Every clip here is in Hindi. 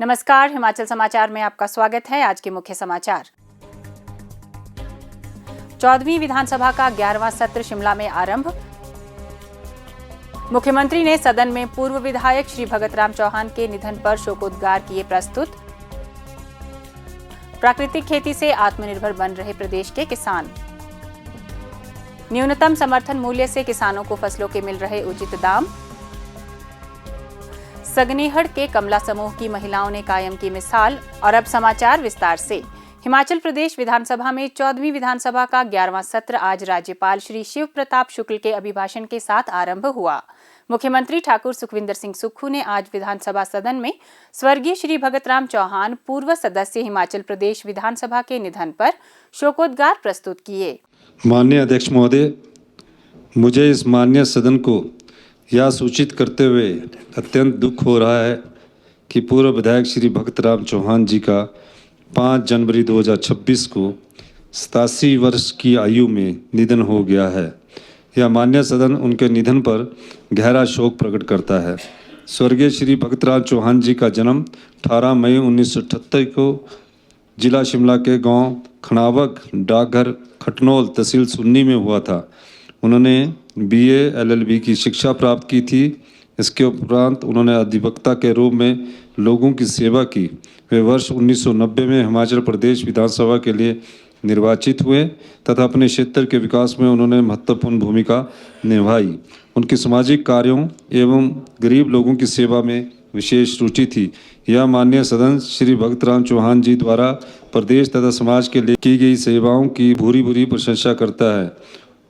नमस्कार, हिमाचल समाचार में आपका स्वागत है। आज के मुख्य समाचार। 14वीं विधानसभा का 11वां सत्र शिमला में आरंभ। मुख्यमंत्री ने सदन में पूर्व विधायक श्री भगत राम चौहान के निधन पर शोकोद्गार किए प्रस्तुत। प्राकृतिक खेती से आत्मनिर्भर बन रहे प्रदेश के किसान। न्यूनतम समर्थन मूल्य से किसानों को फसलों के मिल रहे उचित दाम। सगनेहड़ के कमला समूह की महिलाओं ने कायम की मिसाल। और अब समाचार विस्तार से। हिमाचल प्रदेश विधानसभा में 14वीं विधानसभा का 11वां सत्र आज राज्यपाल श्री शिव प्रताप शुक्ल के अभिभाषण के साथ आरंभ हुआ। मुख्यमंत्री ठाकुर सुखविंदर सिंह सुक्खू ने आज विधानसभा सदन में स्वर्गीय श्री भगत राम चौहान, पूर्व सदस्य हिमाचल प्रदेश विधानसभा के निधन पर शोकोद्गार प्रस्तुत किए। माननीय अध्यक्ष महोदय, मुझे इस माननीय सदन को यह सूचित करते हुए अत्यंत दुख हो रहा है कि पूर्व विधायक श्री भगत राम चौहान जी का 5 जनवरी 2026 को 87 वर्ष की आयु में निधन हो गया है। यह माननीय सदन उनके निधन पर गहरा शोक प्रकट करता है। स्वर्गीय श्री भगत राम चौहान जी का जन्म 18 मई 1978 को जिला शिमला के गांव खनावग, डाकघर खटनोल, तहसील सुन्नी में हुआ था। उन्होंने BA LLB की शिक्षा प्राप्त की थी। इसके उपरांत उन्होंने अधिवक्ता के रूप में लोगों की सेवा की। वे वर्ष 1990 में हिमाचल प्रदेश विधानसभा के लिए निर्वाचित हुए तथा अपने क्षेत्र के विकास में उन्होंने महत्वपूर्ण भूमिका निभाई। उनके सामाजिक कार्यों एवं गरीब लोगों की सेवा में विशेष रुचि थी। यह माननीय सदन श्री भगत राम चौहान जी द्वारा प्रदेश तथा समाज के लिए की गई सेवाओं की भूरी भूरी प्रशंसा करता है।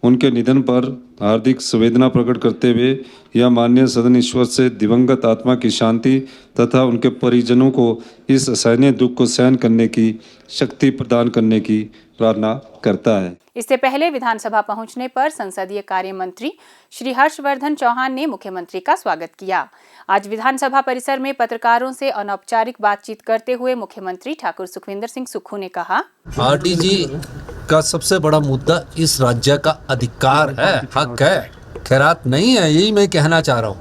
उनके निधन पर हार्दिक संवेदना प्रकट करते हुए यह माननीय सदन ईश्वर से दिवंगत आत्मा की शांति तथा उनके परिजनों को इस असहनीय दुख को सहन करने की शक्ति प्रदान करने की प्रार्थना करता है। इससे पहले विधानसभा पहुंचने पर संसदीय कार्य मंत्री श्री हर्षवर्धन चौहान ने मुख्यमंत्री का स्वागत किया। आज विधानसभा परिसर में पत्रकारों से अनौपचारिक बातचीत करते हुए मुख्यमंत्री ठाकुर सुखविंदर सिंह सुक्खू ने कहा, RDG का सबसे बड़ा मुद्दा इस राज्य का अधिकार है, हक है, खैरात नहीं है। यही मैं कहना चाह रहा हूँ।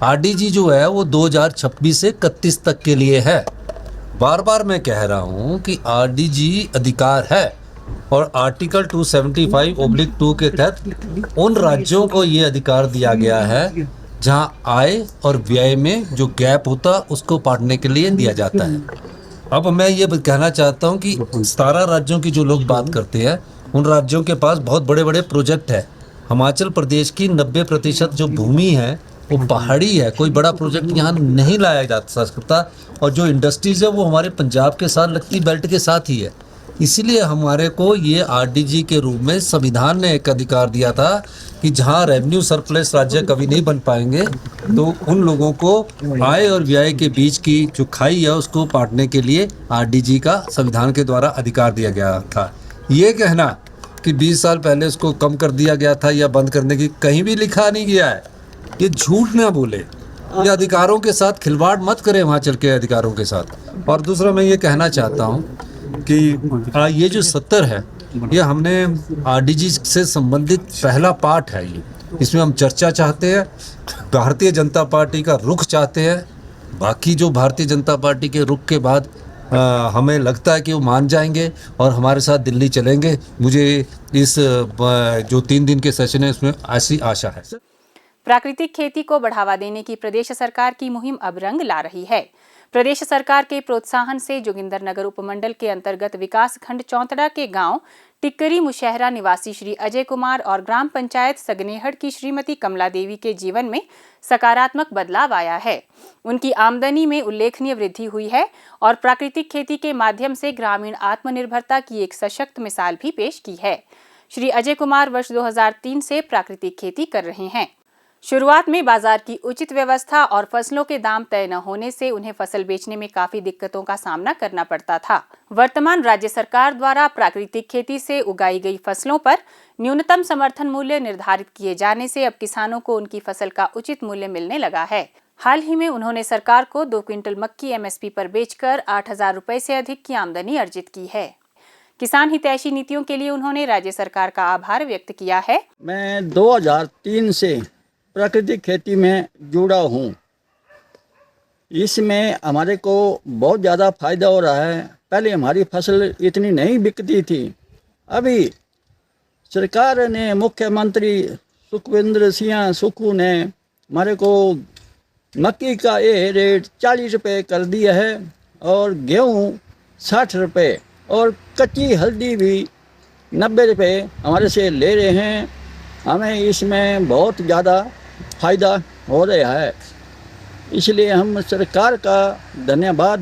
RDG जो है वो 2026 से 31 तक के लिए है। बार बार मैं कह रहा हूँ कि RDG अधिकार है और आर्टिकल 275/2 के तहत उन राज्यों को ये अधिकार दिया गया है जहां आय और व्यय में जो गैप होता उसको पाटने के लिए दिया जाता है। अब मैं ये कहना चाहता हूं कि 17 राज्यों की जो लोग बात करते हैं उन राज्यों के पास बहुत बड़े बड़े प्रोजेक्ट है। हिमाचल प्रदेश की 90% जो भूमि है वो पहाड़ी है। कोई बड़ा प्रोजेक्ट यहाँ नहीं लाया जा सकता और जो इंडस्ट्रीज है वो हमारे पंजाब के साथ लगती बेल्ट के साथ ही है। इसीलिए हमारे को ये RDG के रूप में संविधान ने एक अधिकार दिया था कि जहाँ रेवेन्यू सरप्लस राज्य कभी नहीं बन पाएंगे तो उन लोगों को आय और व्यय के बीच की जो खाई है उसको पाटने के लिए RDG का संविधान के द्वारा अधिकार दिया गया था। ये कहना कि 20 साल पहले उसको कम कर दिया गया था या बंद करने की कहीं भी लिखा नहीं गया है। ये झूठ ना बोले, ये अधिकारों के साथ खिलवाड़ मत करें हिमाचल के अधिकारों के साथ। और दूसरा मैं ये कहना चाहता हूँ कि ये जो सत्र है ये हमने RDG से संबंधित पहला पार्ट है। ये इसमें हम चर्चा चाहते हैं, भारतीय जनता पार्टी का रुख चाहते हैं। बाकी जो भारतीय जनता पार्टी के रुख के बाद हमें लगता है कि वो मान जाएंगे और हमारे साथ दिल्ली चलेंगे। मुझे इस जो 3 दिन के सेशन है उसमें ऐसी आशा है। प्राकृतिक खेती को बढ़ावा देने की प्रदेश सरकार की मुहिम अब रंग ला रही है। प्रदेश सरकार के प्रोत्साहन से जोगिंद्रनगर उपमंडल के अंतर्गत विकास खंड चौंतड़ा के गांव टिक्करी मुशहरा निवासी श्री अजय कुमार और ग्राम पंचायत सगनेहड़ की श्रीमती कमला देवी के जीवन में सकारात्मक बदलाव आया है। उनकी आमदनी में उल्लेखनीय वृद्धि हुई है और प्राकृतिक खेती के माध्यम से ग्रामीण आत्मनिर्भरता की एक सशक्त मिसाल भी पेश की है। श्री अजय कुमार वर्ष 2003 से प्राकृतिक खेती कर रहे हैं। शुरुआत में बाजार की उचित व्यवस्था और फसलों के दाम तय न होने से उन्हें फसल बेचने में काफी दिक्कतों का सामना करना पड़ता था। वर्तमान राज्य सरकार द्वारा प्राकृतिक खेती से उगाई गई फसलों पर न्यूनतम समर्थन मूल्य निर्धारित किए जाने से अब किसानों को उनकी फसल का उचित मूल्य मिलने लगा है। हाल ही में उन्होंने सरकार को 2 क्विंटल मक्की MSP पर बेचकर 8,000 रुपए से अधिक की आमदनी अर्जित की है। किसान हितैषी नीतियों के लिए उन्होंने राज्य सरकार का आभार व्यक्त किया है। मैं 2003 से प्राकृतिक खेती में जुड़ा हूँ। इसमें हमारे को बहुत ज़्यादा फायदा हो रहा है। पहले हमारी फसल इतनी नहीं बिकती थी, अभी सरकार ने, मुख्यमंत्री सुखविंदर सिंह सुक्खू ने हमारे को मक्की का ये रेट 40 रुपये कर दिया है और गेहूँ 60 रुपये और कच्ची हल्दी भी 90 रुपये हमारे से ले रहे हैं। हमें इसमें बहुत ज़्यादा फायदा हो रहा है, इसलिए हम सरकार का धन्यवाद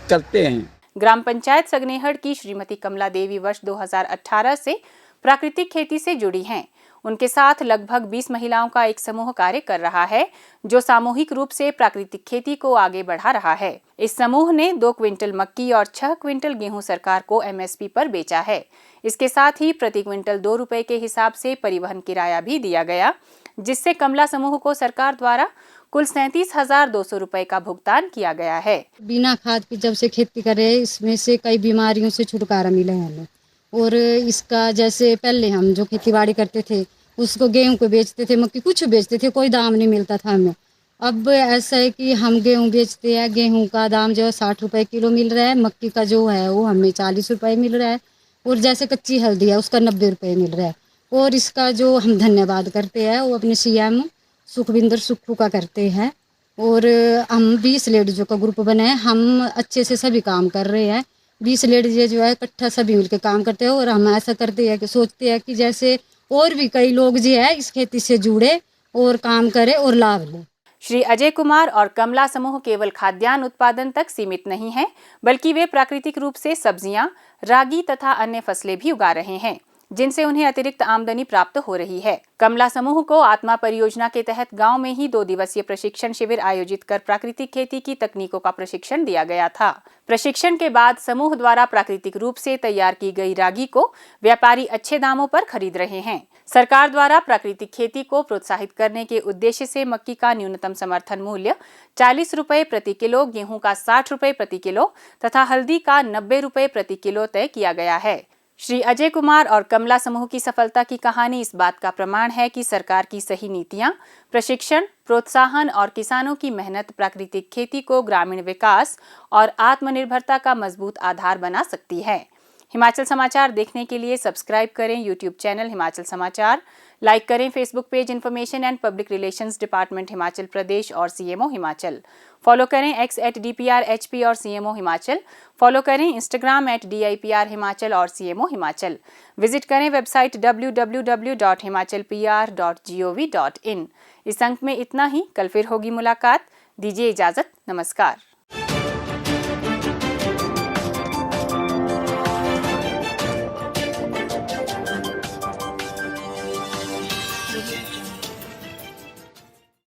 करते हैं। ग्राम पंचायत सगनेहड़ की श्रीमती कमला देवी वर्ष 2018 से प्राकृतिक खेती से जुड़ी हैं। उनके साथ लगभग 20 महिलाओं का एक समूह कार्य कर रहा है, जो सामूहिक रूप से प्राकृतिक खेती को आगे बढ़ा रहा है। इस समूह ने 2 क्विंटल मक्की और 6 क्विंटल गेहूं सरकार को MSP पर बेचा है। इसके साथ ही प्रति क्विंटल 2 रुपए के हिसाब से परिवहन किराया भी दिया गया, जिससे कमला समूह को सरकार द्वारा कुल 37,200 रुपए का भुगतान किया गया है। बिना खाद की जब से खेती कर रहे हैं, इसमें से कई बीमारियों से छुटकारा मिला है हमें। और इसका जैसे पहले हम जो खेती बाड़ी करते थे, उसको गेहूं को बेचते थे, मक्की कुछ बेचते थे, कोई दाम नहीं मिलता था हमें। अब ऐसा है कि हम गेहूं बेचते हैं, गेहूं का दाम जो है 60 रुपए किलो मिल रहा है, मक्की का जो है वो हमें 40 रुपए मिल रहा है, और जैसे कच्ची हल्दी है उसका 90 रुपए मिल रहा है। और इसका जो हम धन्यवाद करते हैं वो अपने CM सुखविंदर सुक्खू का करते हैं। और हम 20 लेडीजों का ग्रुप बने हैं, हम अच्छे से सभी काम कर रहे हैं। 20 लेडीज जो है इकट्ठा सभी मिलकर काम करते हैं, और हम ऐसा करते हैं कि सोचते हैं कि जैसे और भी कई लोग जो है इस खेती से जुड़े और काम करें और लाभ लें। श्री अजय कुमार और कमला समूह केवल खाद्यान्न उत्पादन तक सीमित नहीं है, बल्कि वे प्राकृतिक रूप से सब्जियां, रागी तथा अन्य फसलें भी उगा रहे हैं, जिनसे उन्हें अतिरिक्त आमदनी प्राप्त हो रही है। कमला समूह को आत्मा परियोजना के तहत गांव में ही 2 दिवसीय प्रशिक्षण शिविर आयोजित कर प्राकृतिक खेती की तकनीकों का प्रशिक्षण दिया गया था। प्रशिक्षण के बाद समूह द्वारा प्राकृतिक रूप से तैयार की गई रागी को व्यापारी अच्छे दामों पर खरीद रहे हैं। सरकार द्वारा प्राकृतिक खेती को प्रोत्साहित करने के उद्देश्य से मक्की का न्यूनतम समर्थन मूल्य 40 रुपए प्रति किलो, गेहूं का 60 रुपए प्रति किलो तथा हल्दी का 90 रुपए प्रति किलो तय किया गया है। श्री अजय कुमार और कमला समूह की सफलता की कहानी इस बात का प्रमाण है कि सरकार की सही नीतियां, प्रशिक्षण, प्रोत्साहन और किसानों की मेहनत प्राकृतिक खेती को ग्रामीण विकास और आत्मनिर्भरता का मजबूत आधार बना सकती है। हिमाचल समाचार देखने के लिए सब्सक्राइब करें यूट्यूब चैनल हिमाचल समाचार, लाइक करें Facebook page information and public relations department Himachal Pradesh और CMO हिमाचल। फॉलो करें X @DPRHP और CMO हिमाचल। फॉलो करें इंस्टाग्राम @DIPR हिमाचल और CMO हिमाचल। विजिट करें वेबसाइट www.himachalpr.gov.in। इस अंक में इतना ही, कल फिर होगी मुलाकात। दीजिए इजाजत, नमस्कार।